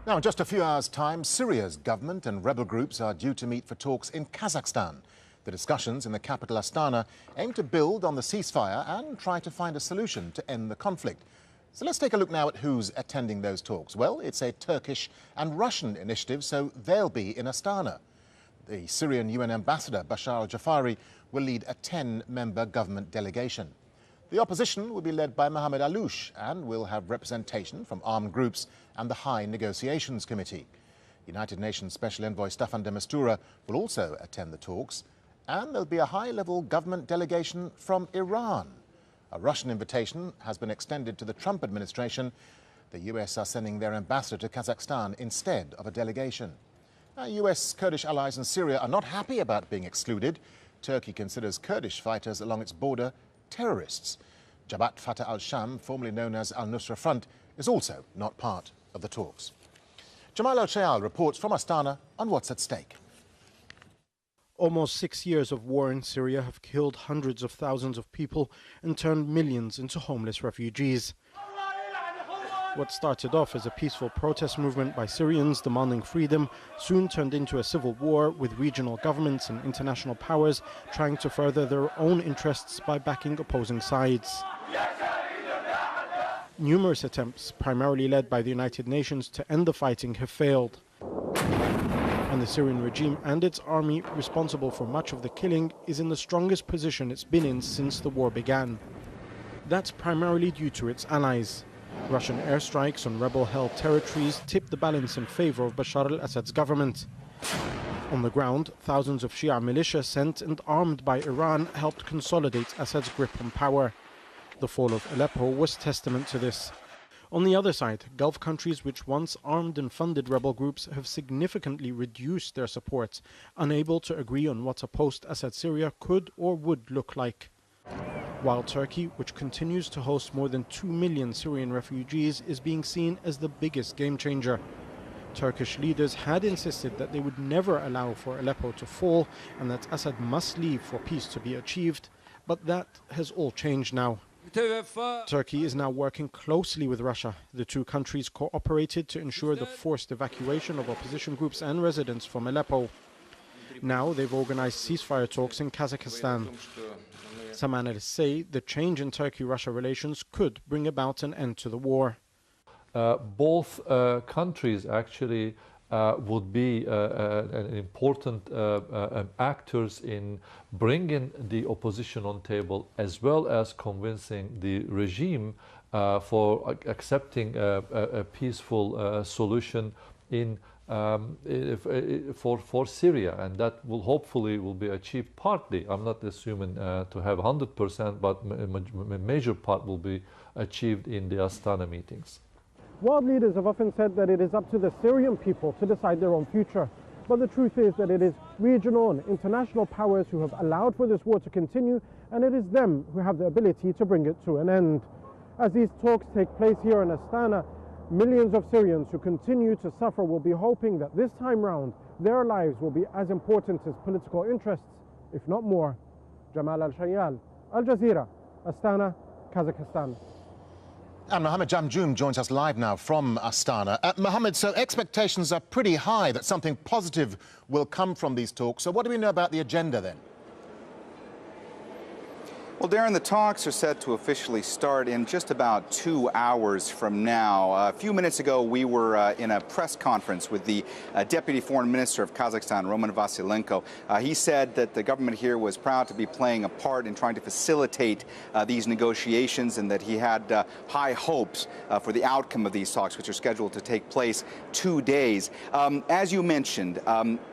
Now, in just a few hours' time, Syria's government and rebel groups are due to meet for talks in Kazakhstan. The discussions in the capital Astana aim to build on the ceasefire and try to find a solution to end the conflict. So let's take a look now at who's attending those talks. Well, it's a Turkish and Russian initiative, so they'll be in Astana. The Syrian UN ambassador, Bashar al-Jafari, will lead a 10-member government delegation. The opposition will be led by Mohammed Aloush and will have representation from armed groups and the High Negotiations Committee. United Nations Special Envoy Staffan de Mistura will also attend the talks, and there'll be a high-level government delegation from Iran. A Russian invitation has been extended to the Trump administration. The US are sending their ambassador to Kazakhstan instead of a delegation. Now, US Kurdish allies in Syria are not happy about being excluded. Turkey considers Kurdish fighters along its border terrorists. Jabhat Fatah al-Sham, formerly known as al-Nusra Front, is also not part of the talks. Jamal al-Shayal reports from Astana on what's at stake. Almost 6 years of war in Syria have killed hundreds of thousands of people and turned millions into homeless refugees. What started off as a peaceful protest movement by Syrians demanding freedom soon turned into a civil war, with regional governments and international powers trying to further their own interests by backing opposing sides. Numerous attempts, primarily led by the United Nations, to end the fighting have failed. And the Syrian regime and its army, responsible for much of the killing, is in the strongest position it's been in since the war began. That's primarily due to its allies. Russian airstrikes on rebel-held territories tipped the balance in favor of Bashar al-Assad's government. On the ground, thousands of Shia militia sent and armed by Iran helped consolidate Assad's grip on power. The fall of Aleppo was testament to this. On the other side, Gulf countries which once armed and funded rebel groups have significantly reduced their support, unable to agree on what a post-Assad Syria could or would look like. While Turkey, which continues to host more than 2 million Syrian refugees, is being seen as the biggest game changer. Turkish leaders had insisted that they would never allow for Aleppo to fall and that Assad must leave for peace to be achieved, but that has all changed now. Turkey is now working closely with Russia. The two countries cooperated to ensure the forced evacuation of opposition groups and residents from Aleppo. Now they've organized ceasefire talks in Kazakhstan. Some analysts say the change in Turkey-Russia relations could bring about an end to the war. Both countries actually would be important actors in bringing the opposition on table, as well as convincing the regime for accepting a peaceful solution for Syria, and that will hopefully be achieved partly. I'm not assuming to have 100%, but a major part will be achieved in the Astana meetings. World leaders have often said that it is up to the Syrian people to decide their own future. But the truth is that it is regional and international powers who have allowed for this war to continue, and it is them who have the ability to bring it to an end. As these talks take place here in Astana, millions of Syrians who continue to suffer will be hoping that this time round their lives will be as important as political interests, if not more. Jamal al-Shayal, Al Jazeera, Astana, Kazakhstan. And Mohammed Jamjoom joins us live now from Astana. Mohammed, so expectations are pretty high that something positive will come from these talks. So what do we know about the agenda then? Well, Darren, the talks are set to officially start in just about 2 hours from now. A few minutes ago, we were in a press conference with the Deputy Foreign Minister of Kazakhstan, Roman Vasilenko. He said that the government here was proud to be playing a part in trying to facilitate these negotiations, and that he had high hopes for the outcome of these talks, which are scheduled to take place 2 days. As you mentioned,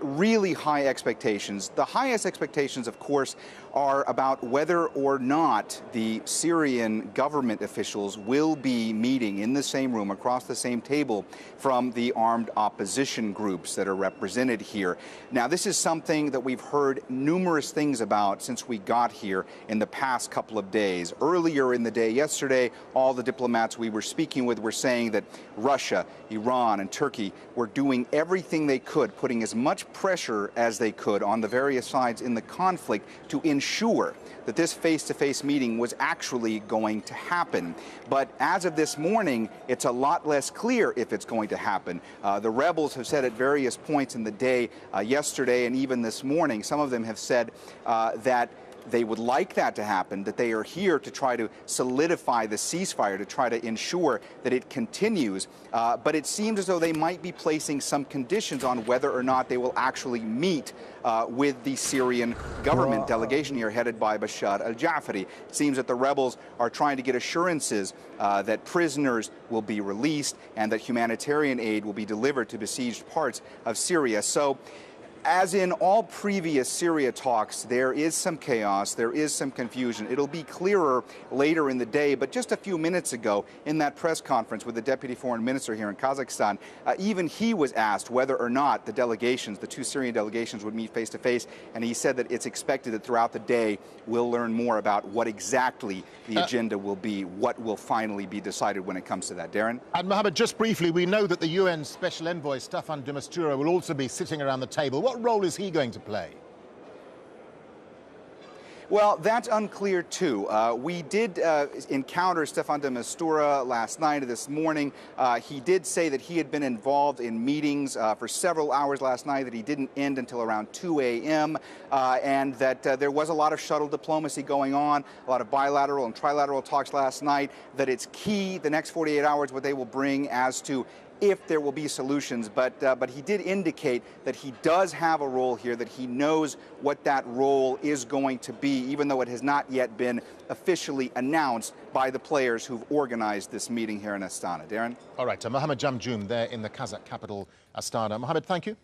really high expectations. The highest expectations, of course, are about whether or not the Syrian government officials will be meeting in the same room, across the same table, from the armed opposition groups that are represented here. Now, this is something that we've heard numerous things about since we got here in the past couple of days. Earlier in the day yesterday, all the diplomats we were speaking with were saying that Russia, Iran, and Turkey were doing everything they could, putting as much pressure as they could on the various sides in the conflict to ensure ensure that this face-to-face meeting was actually going to happen. But as of this morning, it's a lot less clear if it's going to happen. The rebels have said at various points in the day, yesterday and even this morning, some of them have said that they would like that to happen, that they are here to try to solidify the ceasefire, to try to ensure that it continues. But it seems as though they might be placing some conditions on whether or not they will actually meet with the Syrian government delegation here headed by Bashar al-Jafari. It seems that the rebels are trying to get assurances that prisoners will be released and that humanitarian aid will be delivered to besieged parts of Syria. So, as in all previous Syria talks, there is some chaos, there is some confusion. It'll be clearer later in the day, but just a few minutes ago in that press conference with the Deputy Foreign Minister here in Kazakhstan, even he was asked whether or not the delegations, the two Syrian delegations, would meet face-to-face, and he said that it's expected that throughout the day we'll learn more about what exactly the agenda will be, what will finally be decided when it comes to that. Darren? And Mohammed, just briefly, we know that the UN Special Envoy, Staffan de Mistura, will also be sitting around the table. What role is he going to play? Well, that's unclear, too. We did encounter Staffan de Mistura last night or this morning. He did say that he had been involved in meetings for several hours last night, that he didn't end until around 2 a.m., and that there was a lot of shuttle diplomacy going on, a lot of bilateral and trilateral talks last night, that it's key the next 48 hours what they will bring as to if there will be solutions, but he did indicate that he does have a role here, that he knows what that role is going to be, even though it has not yet been officially announced by the players who've organized this meeting here in Astana. Darren? All right, Mohammed Jamjoom there in the Kazakh capital, Astana. Mohammed, thank you.